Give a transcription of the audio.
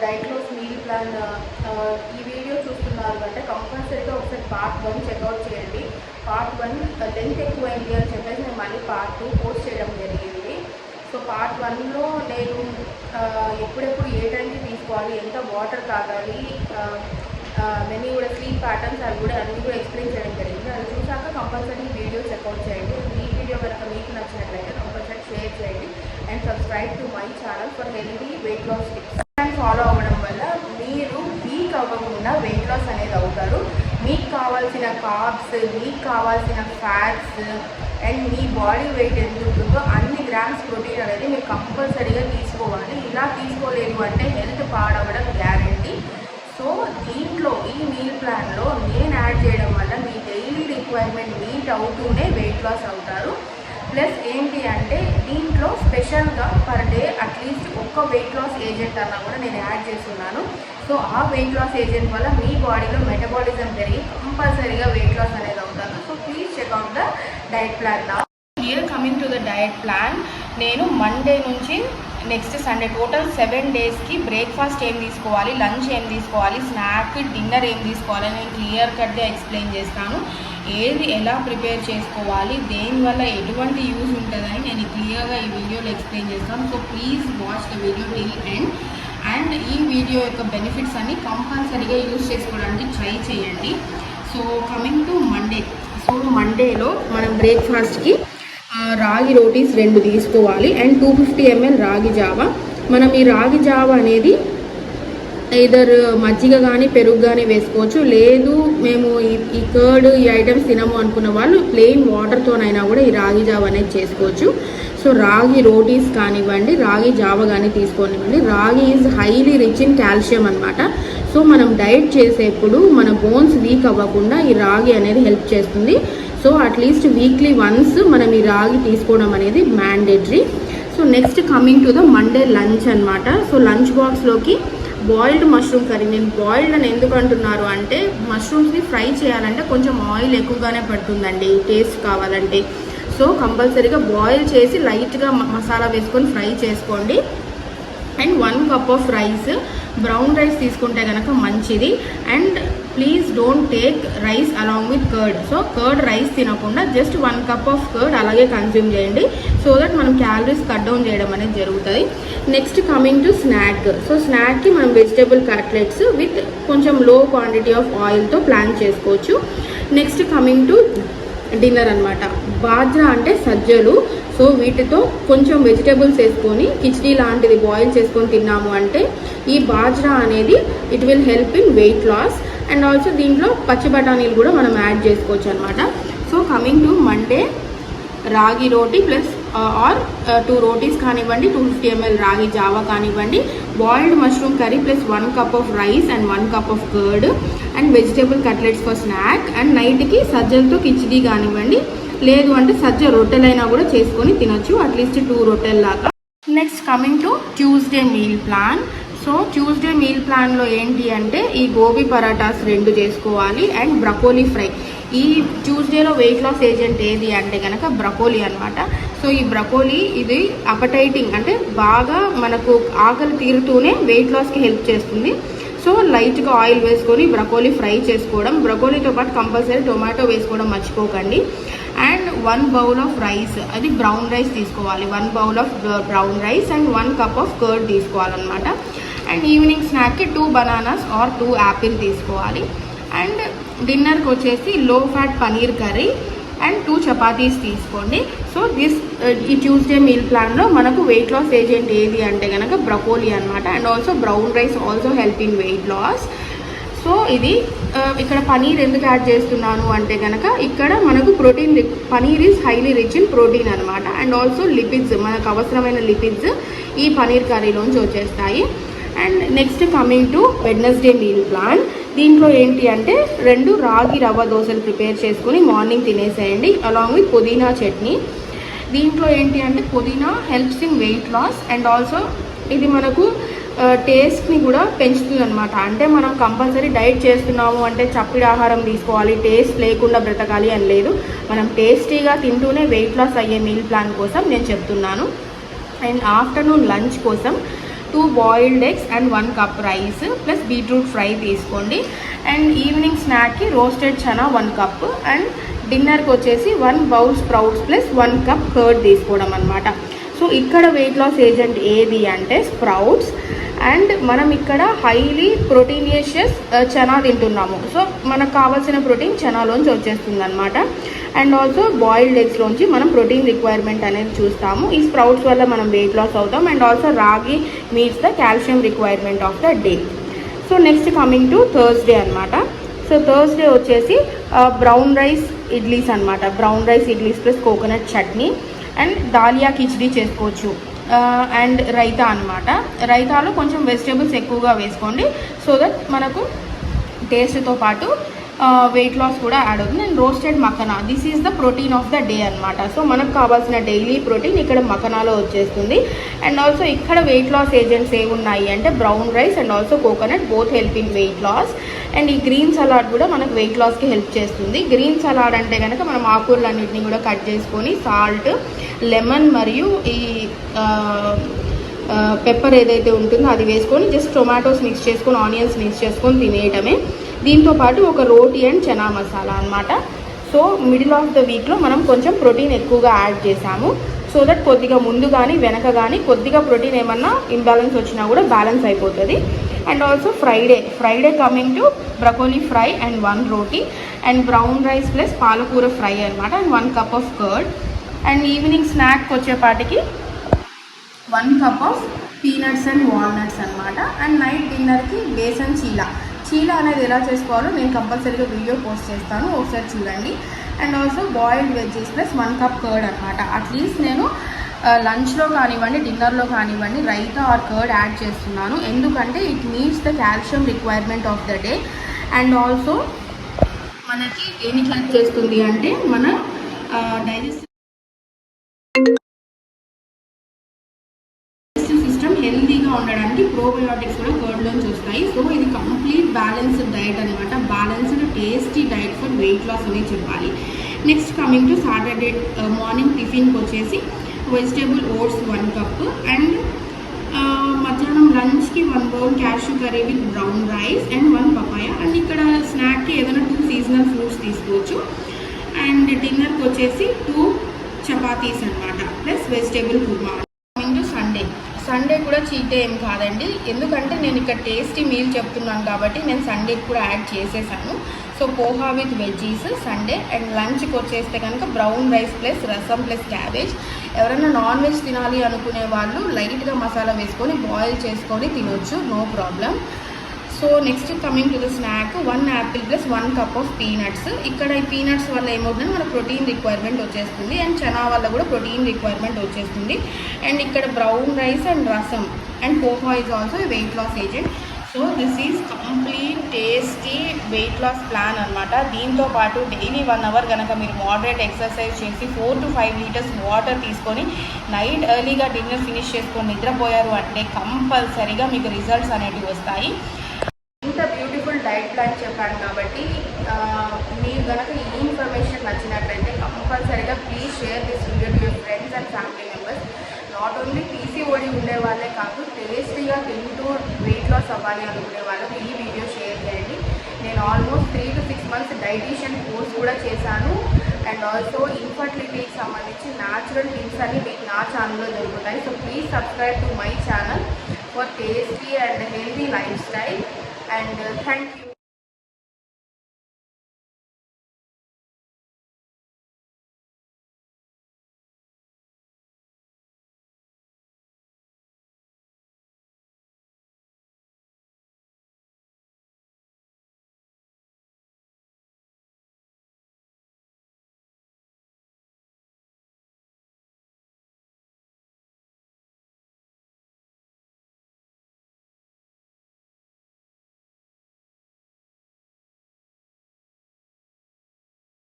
Diet loss meal plan ఈ video చూస్తున్నారు అంటే కంపల్సరీగా ఒకసారి పార్ట్ 1 చెక్అవుట్ చేయండి. పార్ట్ 1 లెంత్ ఎక్కువైంది అని చెప్పేసి నేను మళ్ళీ పార్ట్ 2 పోస్ట్ చేయడం జరిగింది. సో పార్ట్ 1లో నేను ఎప్పుడెప్పుడు ఏ టైంకి తీసుకోవాలి, ఎంత వాటర్ తాగాలి, మెనీ కూడా స్లీప్ ప్యాటర్న్స్ అవి కూడా అన్నీ కూడా ఎక్స్ప్లెయిన్ చేయడం జరిగింది. అది చూసాక కంపల్సరీ వీడియో చెక్అవుట్ చేయండి. ఈ వీడియో కనుక మీకు నచ్చినట్లయితే కంపల్సరీ షేర్ చేయండి and subscribe to my channel for healthy weight loss tips. Follow అవ్వడం వల్ల మీరు వీక్ అవ్వకుండా వెయిట్ లాస్ అనేది అవుతారు. మీకు కావాల్సిన కార్బ్స్, మీకు కావాల్సిన fats and me body weight ఎంత ఉంటుందో అన్ని గ్రామ్స్ ప్రోటీన్ అనేది మీరు కంపల్సరీగా తీసుకోవాలి. ఇలా తీసుకోలేదు అంటే హెల్త్ పాడవడం గ్యారంటీ. సో దీంట్లో ఈ మీల్ ప్లాన్లో నేను యాడ్ చేయడం వల్ల మీ డైలీ రిక్వైర్మెంట్ మీట్ అవుతూనే వెయిట్ లాస్ అవుతారు. ప్లస్ ఏంటి అంటే దీంట్లో స్పెషల్గా పర్ డే అట్లీస్ట్ ఒక్క వెయిట్ లాస్ ఏజెంట్ అన్నా కూడా నేను యాడ్ చేస్తున్నాను. సో ఆ వెయిట్ లాస్ ఏజెంట్ వల్ల మీ బాడీలో మెటబాలిజం పెరిగి కంపల్సరీగా వెయిట్ లాస్ అనేది అవుతారు. So please checkout the diet plan now. Here coming to the diet plan, నేను మండే నుంచి నెక్స్ట్ సండే టోటల్ 7 డేస్కి బ్రేక్ఫాస్ట్ ఏం తీసుకోవాలి, లంచ్ ఏం తీసుకోవాలి, స్నాక్, డిన్నర్ ఏం తీసుకోవాలి నేను క్లియర్ కట్గా ఎక్స్ప్లెయిన్ చేస్తాను. ఏది ఎలా ప్రిపేర్ చేసుకోవాలి, దేనివల్ల ఎటువంటి యూజ్ ఉంటుందని నేను క్లియర్గా ఈ వీడియోలో ఎక్స్ప్లెయిన్ చేస్తాను. So please watch the video till end. And ఈ వీడియో యొక్క బెనిఫిట్స్ అన్ని కంపల్సరీగా యూజ్ చేసుకోవడానికి ట్రై చేయండి. So coming to Monday, so మండేలో మనం బ్రేక్ఫాస్ట్కి రాగి రోటీస్ 2 తీసుకోవాలి అండ్ 250 ml రాగి జావా. మనం ఈ రాగి జావా అనేది ఇదర్ మజ్జిగ కానీ పెరుగు కానీ వేసుకోవచ్చు. లేదు మేము ఈ కర్డ్ ఈ ఐటమ్స్ తినము అనుకున్న వాళ్ళు ప్లెయిన్ వాటర్తోనైనా కూడా ఈ రాగి జావా అనేది చేసుకోవచ్చు. సో రాగి రోటీస్ కానివ్వండి, రాగి జావా కానీ తీసుకోనివ్వండి. రాగి is highly rich in calcium అనమాట. సో మనం డైట్ చేసేప్పుడు మన బోన్స్ వీక్ అవ్వకుండా ఈ రాగి అనేది హెల్ప్ చేస్తుంది. సో అట్లీస్ట్ వీక్లీ వన్స్ మనం ఈ రాగి తీసుకోవడం అనేది mandatory. So next coming to the Monday lunch అనమాట. సో లంచ్ బాక్స్లోకి బాయిల్డ్ మష్రూమ్ కర్రీ. నేను బాయిల్డ్ అని ఎందుకు అంటున్నారు అంటే మష్రూమ్స్ని ఫ్రై చేయాలంటే కొంచెం ఆయిల్ ఎక్కువగానే పడుతుందండి టేస్ట్ కావాలంటే. సో కంపల్సరీగా బాయిల్ చేసి లైట్గా మసాలా వేసుకొని ఫ్రై చేసుకోండి. And 1 cup of rice, brown rice తీసుకుంటే కనుక మంచిది. And please don't take rice along with curd. So curd rice తినకుండా జస్ట్ 1 కప్ ఆఫ్ కర్డ్ అలాగే కన్జ్యూమ్ చేయండి. సో దట్ మనం క్యాలరీస్ కట్ డౌన్ చేయడం అనేది జరుగుతుంది. Next coming to snack. So స్నాక్కి మనం వెజిటేబుల్ కట్లెట్స్ విత్ కొంచెం లో క్వాంటిటీ ఆఫ్ ఆయిల్తో ప్లాన్ చేసుకోవచ్చు. నెక్స్ట్ కమింగ్ టు డిన్నర్ అనమాట. బాజ్రా అంటే సజ్జలు. సో వీటితో కొంచెం వెజిటేబుల్స్ వేసుకొని కిచిడీ లాంటిది బాయిల్ చేసుకొని తిన్నాము అంటే ఈ బాజ్రా అనేది it will help in weight loss. And also దీంట్లో పచ్చి బఠానీలు కూడా మనం యాడ్ చేసుకోవచ్చు అనమాట. సో కమింగ్ టు మండే, రాగి రోటీ ప్లస్ ఆర్ 2 రోటీస్ కానివ్వండి, 250 ml రాగి జావా కానివ్వండి, boiled mushroom curry plus 1 cup of rice and 1 cup of curd and vegetable cutlets for snack. And నైట్కి సజ్జలతో కిచిడీ కానివ్వండి, లేదు అంటే సజ్జ రొట్టెలైనా కూడా చేసుకొని తినొచ్చు, అట్లీస్ట్ 2 రొట్టెల్లాగా. Next coming to Tuesday meal plan. So Tuesday meal ప్లాన్లో ఏంటి అంటే ఈ గోబీ పరాటాస్ 2 చేసుకోవాలి అండ్ బ్రకోలీ ఫ్రై. ఈ ట్యూస్డేలో వెయిట్ లాస్ ఏజెంట్ ఏది అంటే కనుక బ్రకోలీ అనమాట. సో ఈ బ్రకోలీ ఇది అపటైటింగ్ అంటే బాగా మనకు ఆకలి తీరుతూనే వెయిట్ లాస్కి హెల్ప్ చేస్తుంది. సో లైట్గా ఆయిల్ వేసుకొని బ్రకోలీ ఫ్రై చేసుకోవడం. బ్రకోలీతో పాటు కంపల్సరీ టొమాటో వేసుకోవడం మర్చిపోకండి. అండ్ 1 బౌల్ ఆఫ్ రైస్, అది బ్రౌన్ రైస్ తీసుకోవాలి. 1 bowl of brown rice and 1 cup of curd తీసుకోవాలన్నమాట. అండ్ ఈవినింగ్ స్నాక్కి 2 బనానాస్ ఆర్ 2 యాపిల్ తీసుకోవాలి. అండ్ డిన్నర్కి వచ్చేసి low fat paneer curry and 2 chapatis తీసుకోండి. సో ఈ ట్యూస్డే మీల్ ప్లాన్లో మనకు వెయిట్ లాస్ ఏజెంట్ ఏది అంటే కనుక బ్రకోలీ అనమాట. And also brown rice also help in weight loss. So ఇది ఇక్కడ పనీర్ ఎందుకు యాడ్ చేస్తున్నాను అంటే కనుక ఇక్కడ మనకు protein, paneer is highly rich in protein అనమాట. అండ్ ఆల్సో లిపిడ్స్, మనకు అవసరమైన లిపిడ్స్ ఈ పనీర్ కర్రీలోంచి వచ్చేస్తాయి. And next coming to Wednesday meal plan. దీంట్లో ఏంటి అంటే 2 రాగి రవ్వ దోశలు ప్రిపేర్ చేసుకుని మార్నింగ్ తినేసేయండి అలాంగ్ విత్ పుదీనా చట్నీ. దీంట్లో ఏంటి అంటే పుదీనా helps in weight loss and also ఇది మనకు టేస్ట్ని కూడా పెంచుతుంది అనమాట. అంటే మనం కంపల్సరీ డైట్ చేస్తున్నాము అంటే చప్పిడి ఆహారం తీసుకోవాలి, టేస్ట్ లేకుండా బ్రతకాలి అని లేదు. మనం టేస్టీగా తింటూనే వెయిట్ లాస్ అయ్యే మీల్ ప్లాన్ కోసం నేను చెప్తున్నాను. అండ్ ఆఫ్టర్నూన్ లంచ్ కోసం 2 boiled eggs and 1 cup rice plus beetroot fry తీసుకోండి. అండ్ ఈవినింగ్ స్నాక్కి రోస్టెడ్ చనా 1 కప్ అండ్ డిన్నర్కి వచ్చేసి 1 bowl sprouts plus 1 cup curd తీసుకోవడం అనమాట. సో ఇక్కడ వెయిట్ లాస్ ఏజెంట్ ఏది అంటే స్ప్రౌట్స్. అండ్ మనం ఇక్కడ హైలీ ప్రోటీనియషియస్ చనా తింటున్నాము. సో మనకు కావాల్సిన ప్రోటీన్ చనాలోంచి వచ్చేస్తుంది అనమాట. అండ్ ఆల్సో బాయిల్డ్ ఎగ్స్లోంచి మనం ప్రోటీన్ రిక్వైర్మెంట్ అనేది చూస్తాము. ఈ స్ప్రౌట్స్ వల్ల మనం వెయిట్ లాస్ అవుతాం. And also ragi meets the calcium requirement of the day. So next coming to Thursday అనమాట. సో థర్స్డే వచ్చేసి బ్రౌన్ రైస్ ఇడ్లీస్ అనమాట. Brown rice idlis plus coconut chutney and dalia khichdi చేసుకోవచ్చు. అండ్ రైతా అనమాట. రైతాలో కొంచెం వెజిటేబుల్స్ ఎక్కువగా వేసుకోండి సో దట్ మనకు టేస్ట్తో పాటు వెయిట్ లాస్ కూడా యాడ్ అవుతుంది. And roasted makhana, this is the protein of the day అనమాట. సో మనకు కావాల్సిన డైలీ ప్రోటీన్ ఇక్కడ మకనాలో వచ్చేస్తుంది. అండ్ ఆల్సో ఇక్కడ వెయిట్ లాస్ ఏజెంట్స్ ఏమున్నాయి అంటే brown rice and also coconut both help in weight loss. And ఈ గ్రీన్ సలాడ్ కూడా మనకు వెయిట్ లాస్కి హెల్ప్ చేస్తుంది. గ్రీన్ సలాడ్ అంటే కనుక మనం ఆకుకూరలన్నింటినీ కూడా కట్ చేసుకొని సాల్ట్, లెమన్ మరియు ఈ పెప్పర్ ఏదైతే ఉంటుందో అది వేసుకొని జస్ట్ టొమాటోస్ మిక్స్ చేసుకొని ఆనియన్స్ మిక్స్ చేసుకొని తినేయటమే. దీంతో పాటు ఒక రోటీ అండ్ చనా మసాలా అనమాట. సో మిడిల్ ఆఫ్ ద వీక్లో మనం కొంచెం ప్రోటీన్ ఎక్కువగా యాడ్ చేసాము సో దట్ కొద్దిగా ముందు కానీ వెనక కానీ కొద్దిగా ప్రోటీన్ ఏమన్నా ఇంబ్యాలెన్స్ వచ్చినా కూడా బ్యాలెన్స్ అయిపోతుంది. And also Friday coming to broccoli fry and 1 roti and brown rice plus పాలకూర ఫ్రై అనమాట and 1 cup of curd. And evening snack వచ్చేపాటికి 1 cup of peanuts and walnuts అనమాట. అండ్ నైట్ డిన్నర్కి బేసన్ చీలా అనేది ఎలా చేసుకోవాలో నేను కంపల్సరీగా వీడియో పోస్ట్ చేస్తాను, ఒకసారి చూడండి. And also boiled veggies plus 1 cup curd అనమాట. అట్లీస్ట్ నేను లంచ్లో కానివ్వండి డిన్నర్లో కానివ్వండి రైతా ఆర్ కర్డ్ యాడ్ చేస్తున్నాను. ఎందుకంటే it meets the calcium requirement of the day. And also మనకి దేనికి హెల్ప్ చేస్తుంది అంటే మన డైజెస్టివ్ సిస్టమ్ హెల్తీగా ఉండడానికి ప్రోబయోటిక్స్ కూడా కర్డ్లోంచి వస్తాయి. సో ఇది కంప్లీట్ బ్యాలెన్స్డ్ డైట్ అనమాట. Balanced tasty diet for weight loss అనేది చెప్పాలి. Next coming to Saturday morning టిఫిన్కి వచ్చేసి వెజిటేబుల్ ఓట్స్ 1 కప్ అండ్ మధ్యాహ్నం లంచ్కి 1 bowl cashew curry with brown rice and 1 papaya. And ఇక్కడ స్నాక్కి ఏదైనా 2 సీజనల్ ఫ్రూట్స్ తీసుకోవచ్చు. అండ్ డిన్నర్కి వచ్చేసి 2 చపాతీస్ అనమాట plus vegetable kurma. Coming to Sunday కూడా చీట్ డే ఏం కాదండి, ఎందుకంటే నేను ఇక్కడ టేస్టీ మీల్ చెప్తున్నాను కాబట్టి నేను సండేకి కూడా యాడ్ చేసేసాను. So poha with veggies Sunday. And లంచ్కి వచ్చేస్తే కనుక brown rice plus rasam plus cabbage. ఎవరైనా నాన్ వెజ్ తినాలి అనుకునే వాళ్ళు లైట్గా మసాలా వేసుకొని బాయిల్ చేసుకొని తినొచ్చు, no problem. So next coming to the snack 1 apple plus 1 cup of peanuts. ఇక్కడ ఈ పీనట్స్ వల్ల ఏమవుతుందంటే మనకు ప్రోటీన్ రిక్వైర్మెంట్ వచ్చేస్తుంది అండ్ చనా వల్ల కూడా ప్రోటీన్ రిక్వైర్మెంట్ వచ్చేస్తుంది. అండ్ ఇక్కడ brown rice and rasam and poha is also weight loss agent. So this is complete tasty weight loss plan అనమాట. దీంతో పాటు డైలీ 1 అవర్ కనుక మీరు మోడరేట్ ఎక్సర్సైజ్ చేసి 4 to 5 లీటర్స్ వాటర్ తీసుకొని నైట్ ఎర్లీగా డిన్నర్ ఫినిష్ చేసుకొని నిద్రపోయారు అంటే కంపల్సరీగా మీకు రిజల్ట్స్ అనేటివి వస్తాయి. ఇంత బ్యూటిఫుల్ డైట్ ప్లాన్ చెప్పాను కాబట్టి మీరు కనుక ఈ ఇన్ఫర్మేషన్ నచ్చినట్లయితే కంపల్సరీగా please share this video to your friends and family members. Not only PCOD ఉండే వాళ్ళే కాదు, టేస్టీగా తింటూ వెయిట్ లాస్ అవ్వాలి అనుకునే వాళ్ళకి ఈ వీడియో షేర్ చేయండి. నేను almost 3 to 6 months dietitian course కూడా చేశాను. అండ్ ఆల్సో ఇన్ఫర్టిలిటీకి సంబంధించి న్యాచురల్ టిప్స్ అన్ని మీకు నా ఛానల్లో దొరుకుతాయి. So please subscribe to my channel for tasty and healthy lifestyle. And thank you.